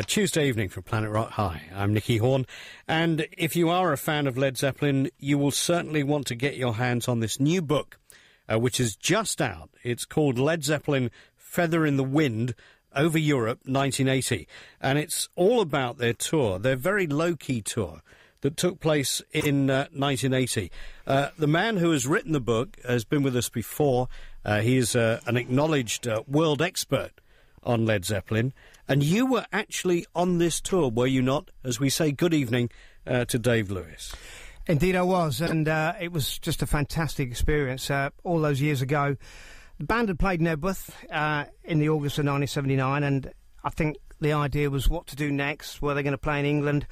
Tuesday evening from Planet Rock. Hi, I'm Nicky Horne, and if you are a fan of Led Zeppelin, you will certainly want to get your hands on this new book, which is just out. It's called Led Zeppelin, Feather in the Wind, Over Europe, 1980, and it's all about their tour, their very low-key tour that took place in 1980. The man who has written the book has been with us before. He is an acknowledged world expert on Led Zeppelin, and you were actually on this tour, were you not? As we say good evening to Dave Lewis. Indeed I was, and it was just a fantastic experience. All those years ago, the band had played Nebworth in the August of 1979, and I think the idea was what to do next. Were they going to play in England?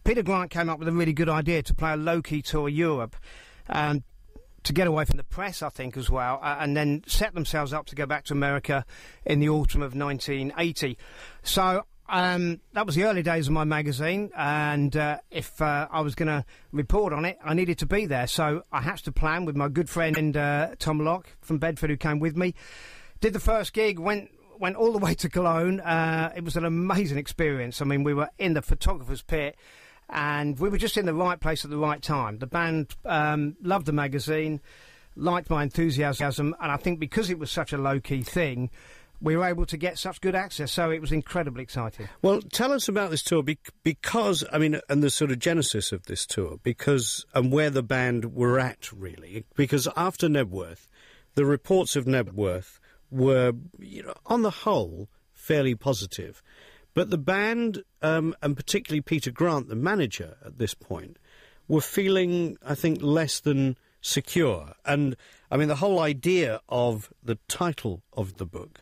Peter Grant came up with a really good idea to play a low-key tour of Europe, to get away from the press, I think, as well, and then set themselves up to go back to America in the autumn of 1980. So that was the early days of my magazine, and if I was going to report on it, I needed to be there. So I hatched a plan with my good friend Tom Locke from Bedford, who came with me. Did the first gig, went all the way to Cologne. It was an amazing experience. I mean, we were in the photographer's pit, and we were just in the right place at the right time. The band loved the magazine, liked my enthusiasm, and I think because it was such a low-key thing, we were able to get such good access, so it was incredibly exciting. Well, tell us about this tour, because, I mean, and the sort of genesis of this tour, because, and where the band were at, really. Because after Nebworth, the reports of Nebworth were, you know, on the whole, fairly positive. But the band, and particularly Peter Grant, the manager at this point, were feeling, I think, less than secure. And, I mean, the whole idea of the title of the book,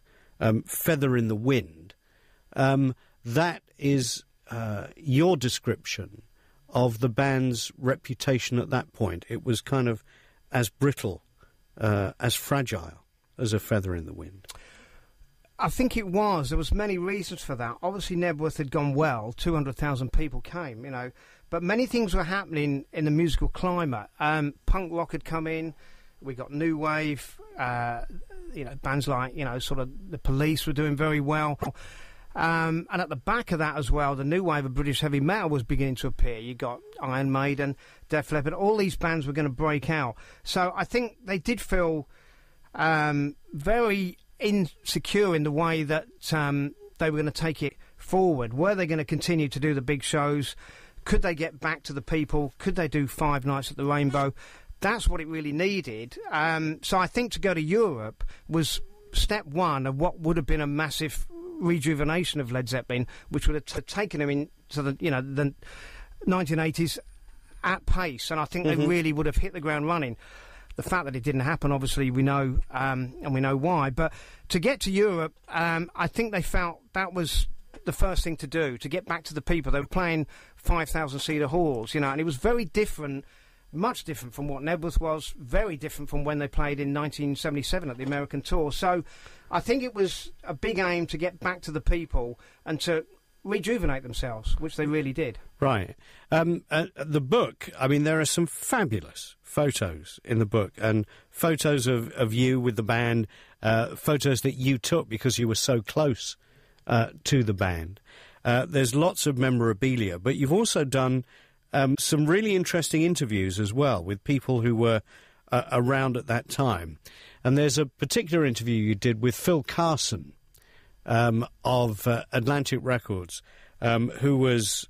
Feather in the Wind, that is your description of the band's reputation at that point. It was kind of as brittle, as fragile as a feather in the wind. I think it was. There was many reasons for that. Obviously, Nebworth had gone well. 200,000 people came, you know. But many things were happening in the musical climate. Punk rock had come in. We got new wave. You know, bands like, you know, sort of the Police were doing very well. And at the back of that as well, the new wave of British heavy metal was beginning to appear. You got Iron Maiden, Def Leppard. All these bands were going to break out. So I think they did feel very insecure in the way that they were going to take it forward. Were they going to continue to do the big shows? Could they get back to the people? Could they do 5 nights at the Rainbow? That's what it really needed. So I think to go to Europe was step one of what would have been a massive rejuvenation of Led Zeppelin, which would have taken them into the, you know, the 1980s at pace, and I think they really would have hit the ground running. The fact that it didn't happen, obviously, we know, and we know why. But to get to Europe, I think they felt that was the first thing to do, to get back to the people. They were playing 5,000-seater halls, you know, and it was very different, much different from what Nebworth was, very different from when they played in 1977 at the American tour. So I think it was a big aim to get back to the people and to rejuvenate themselves, which they really did. Right. The book, I mean, there are some fabulous photos in the book, and photos of you with the band, photos that you took because you were so close to the band. There's lots of memorabilia, but you've also done some really interesting interviews as well with people who were around at that time. And there's a particular interview you did with Phil Carson of Atlantic Records, who was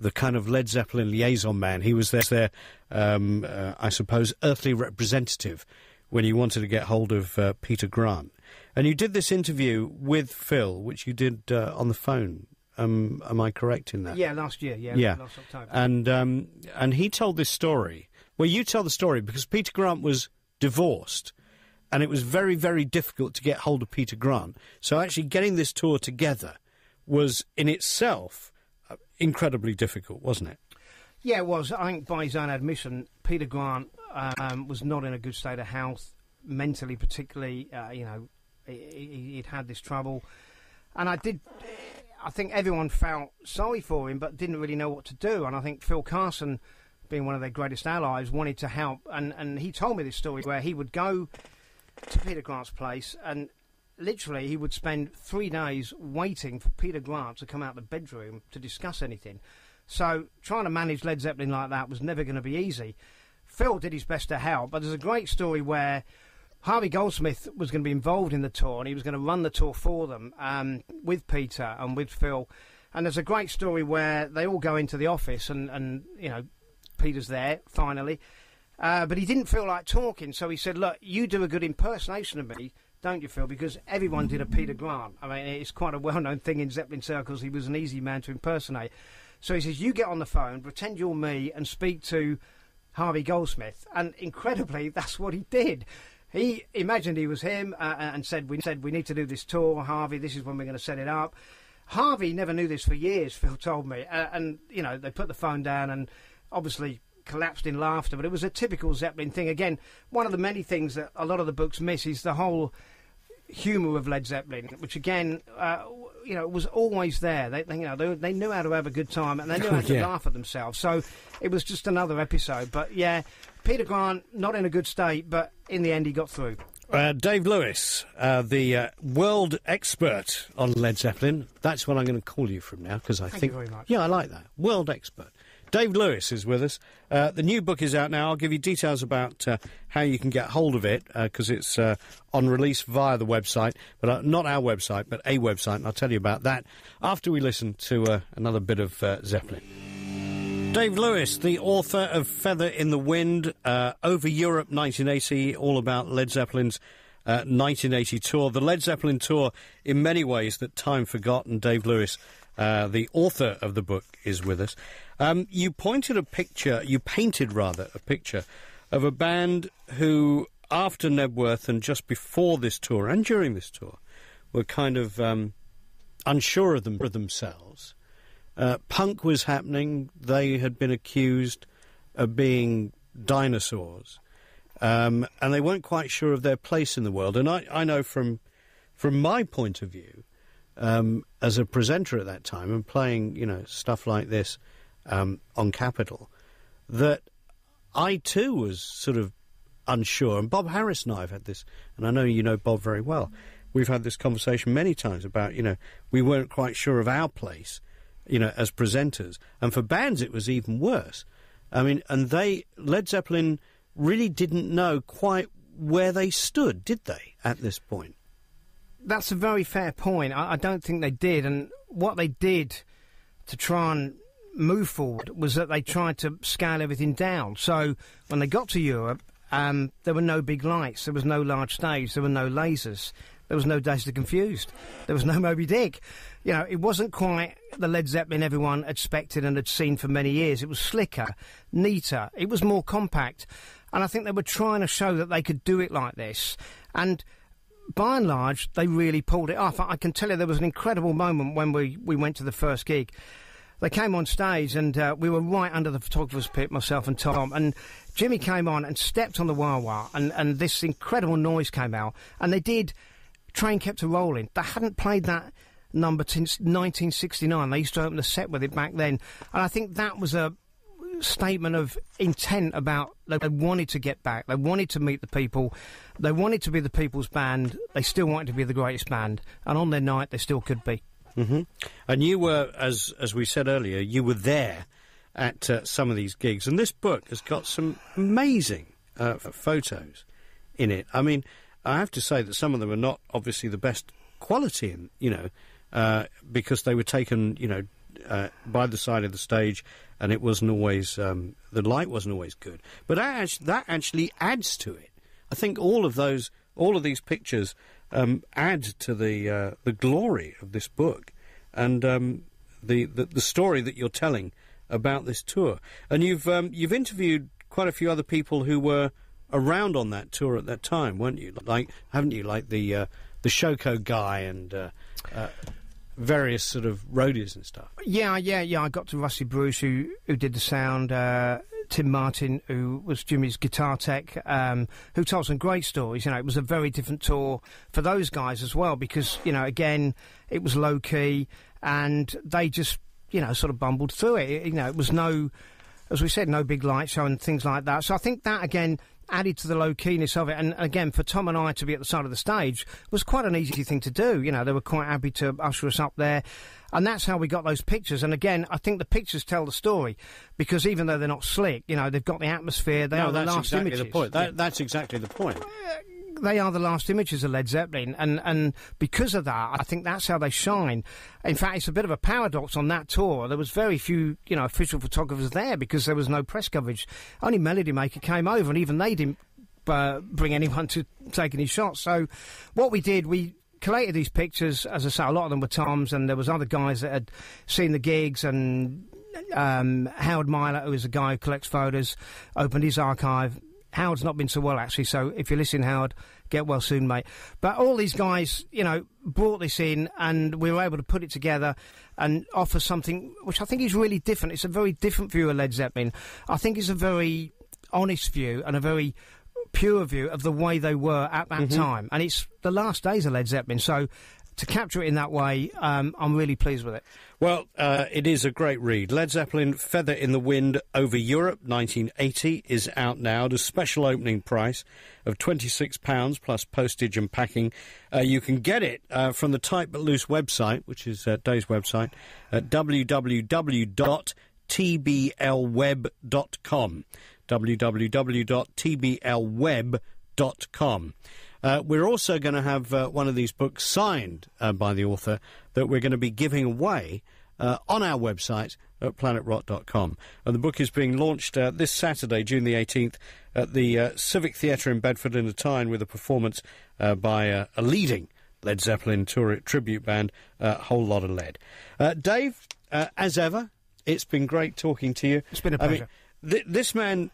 the kind of Led Zeppelin liaison man. He was their, I suppose, earthly representative when you wanted to get hold of Peter Grant. And you did this interview with Phil, which you did on the phone. Am I correct in that? Yeah, last year, yeah. Last October. And he told this story. Well, you tell the story because Peter Grant was divorced, and it was very, very difficult to get hold of Peter Grant. So actually getting this tour together was in itself incredibly difficult, wasn't it? Yeah, it was. I think by his own admission, Peter Grant was not in a good state of health, mentally particularly. You know, he'd had this trouble. And I think everyone felt sorry for him but didn't really know what to do. And I think Phil Carson, being one of their greatest allies, wanted to help. And he told me this story where he would go to Peter Grant's place and literally he would spend 3 days waiting for Peter Grant to come out of the bedroom to discuss anything. So trying to manage Led Zeppelin like that was never going to be easy. Phil did his best to help, but there's a great story where Harvey Goldsmith was going to be involved in the tour, and he was going to run the tour for them with Peter and with Phil. And there's a great story where they all go into the office, and you know, Peter's there finally, but he didn't feel like talking, so he said, "Look, you do a good impersonation of me, don't you, Phil? Because everyone did a Peter Grant. I mean, it's quite a well-known thing in Zeppelin circles. He was an easy man to impersonate." So he says, "You get on the phone, pretend you're me, and speak to Harvey Goldsmith." And incredibly, that's what he did. He imagined he was him and said, we need to do this tour, Harvey, this is when we're going to set it up. Harvey never knew this for years, Phil told me. And, you know, they put the phone down and obviously collapsed in laughter. But it was a typical Zeppelin thing. Again, one of the many things that a lot of the books miss is the whole humour of Led Zeppelin, which, again, you know, was always there. They knew how to have a good time, and they knew how to laugh at themselves. So it was just another episode. But, yeah, Peter Grant, not in a good state, but in the end he got through. Dave Lewis, the world expert on Led Zeppelin. That's what I'm going to call you from now, because I think... Thank you very much. Yeah, I like that. World expert. Dave Lewis is with us. The new book is out now. I'll give you details about how you can get hold of it, because it's on release via the website, but not our website, but a website, and I'll tell you about that after we listen to another bit of Zeppelin. Dave Lewis, the author of Feather in the Wind, Over Europe 1980, all about Led Zeppelin's 1980 tour. The Led Zeppelin tour, in many ways, that time forgot, and Dave Lewis, the author of the book, is with us. You painted a picture of a band who, after Nebworth and just before this tour and during this tour, were kind of unsure of themselves. Punk was happening. They had been accused of being dinosaurs, and they weren't quite sure of their place in the world. And I know from my point of view, as a presenter at that time and playing, you know, stuff like this on Capitol, that I too was sort of unsure. And Bob Harris and I have had this, and I know you know Bob very well. We've had this conversation many times about, you know, we weren't quite sure of our place, you know, as presenters. And for bands, it was even worse. I mean, and Led Zeppelin really didn't know quite where they stood, did they, at this point? That's a very fair point. I don't think they did. And what they did to try and move forward was that they tried to scale everything down. So when they got to Europe, there were no big lights, there was no large stage, there were no lasers, there was no Dazed and Confused, there was no Moby Dick. You know, it wasn't quite the Led Zeppelin everyone expected and had seen for many years. It was slicker, neater, it was more compact. And I think they were trying to show that they could do it like this. And by and large, they really pulled it off. I can tell you there was an incredible moment when we went to the first gig. They came on stage and we were right under the photographer's pit, myself and Tom, and Jimmy came on and stepped on the wah-wah, and this incredible noise came out, and they did Train Kept A-Rolling. They hadn't played that number since 1969. They used to open the set with it back then, and I think that was a statement of intent about they wanted to get back, they wanted to meet the people, they wanted to be the people's band, they still wanted to be the greatest band, and on their night they still could be. Mm-hmm. And you were, as we said earlier, you were there at some of these gigs, and this book has got some amazing photos in it. I mean, I have to say that some of them are not obviously the best quality, you know, because they were taken, you know, by the side of the stage, and it wasn't always the light wasn't always good. But that actually adds to it. I think all of these pictures add to the glory of this book and the story that you're telling about this tour. And you've interviewed quite a few other people who were around on that tour at that time, weren't you? Haven't you? Like the Shoko guy and various sort of roadies and stuff. Yeah. I got to Rusty Bruce, who did the sound. Tim Martin, who was Jimmy's guitar tech, who told some great stories. You know, it was a very different tour for those guys as well because, you know, again, it was low key and they just, you know, sort of bumbled through it. You know, it was no, as we said, no big light show and things like that. So I think that, again, added to the low-keyness of it. And again, for Tom and I to be at the side of the stage was quite an easy thing to do. You know, they were quite happy to usher us up there. And that's how we got those pictures. And again, I think the pictures tell the story, because even though they're not slick, you know, they've got the atmosphere. They are the last images. That's exactly the point. They are the last images of Led Zeppelin, and because of that, I think that's how they shine. In fact, it's a bit of a paradox on that tour. There was very few, you know, official photographers there because there was no press coverage. Only Melody Maker came over, and even they didn't bring anyone to take any shots. So what we did, we collated these pictures. As I say, a lot of them were Tom's, and there was other guys that had seen the gigs, and Howard Myler, who is a guy who collects photos, opened his archive. Howard's not been so well, actually, so if you're listening, Howard, get well soon, mate. But all these guys, you know, brought this in, and we were able to put it together and offer something which I think is really different. It's a very different view of Led Zeppelin. I think it's a very honest view and a very pure view of the way they were at that time. And it's the last days of Led Zeppelin, so to capture it in that way, I'm really pleased with it. Well, it is a great read. Led Zeppelin, Feather in the Wind Over Europe, 1980, is out now at a special opening price of £26 plus postage and packing. You can get it from the Tight But Loose website, which is Dave's website, at www.tblweb.com. www.tblweb.com. We're also going to have one of these books signed by the author that we're going to be giving away on our website at planetrock.com. And the book is being launched this Saturday, June the 18th, at the Civic Theatre in Bedford in a Tyne, with a performance by a leading Led Zeppelin tribute band, Whole Lot of Lead. Dave, as ever, it's been great talking to you. It's been a pleasure. I mean, this man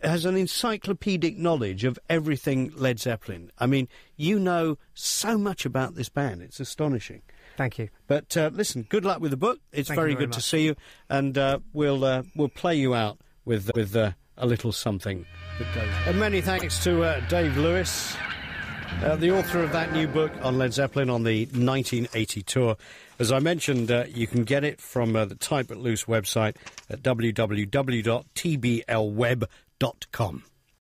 has an encyclopedic knowledge of everything Led Zeppelin. I mean, you know so much about this band. It's astonishing. Thank you. But listen, good luck with the book. It's very good to see you, and we'll play you out with a little something that goes. And many thanks to Dave Lewis, the author of that new book on Led Zeppelin on the 1980 tour. As I mentioned, you can get it from the Tight But Loose website at www.tblweb.com.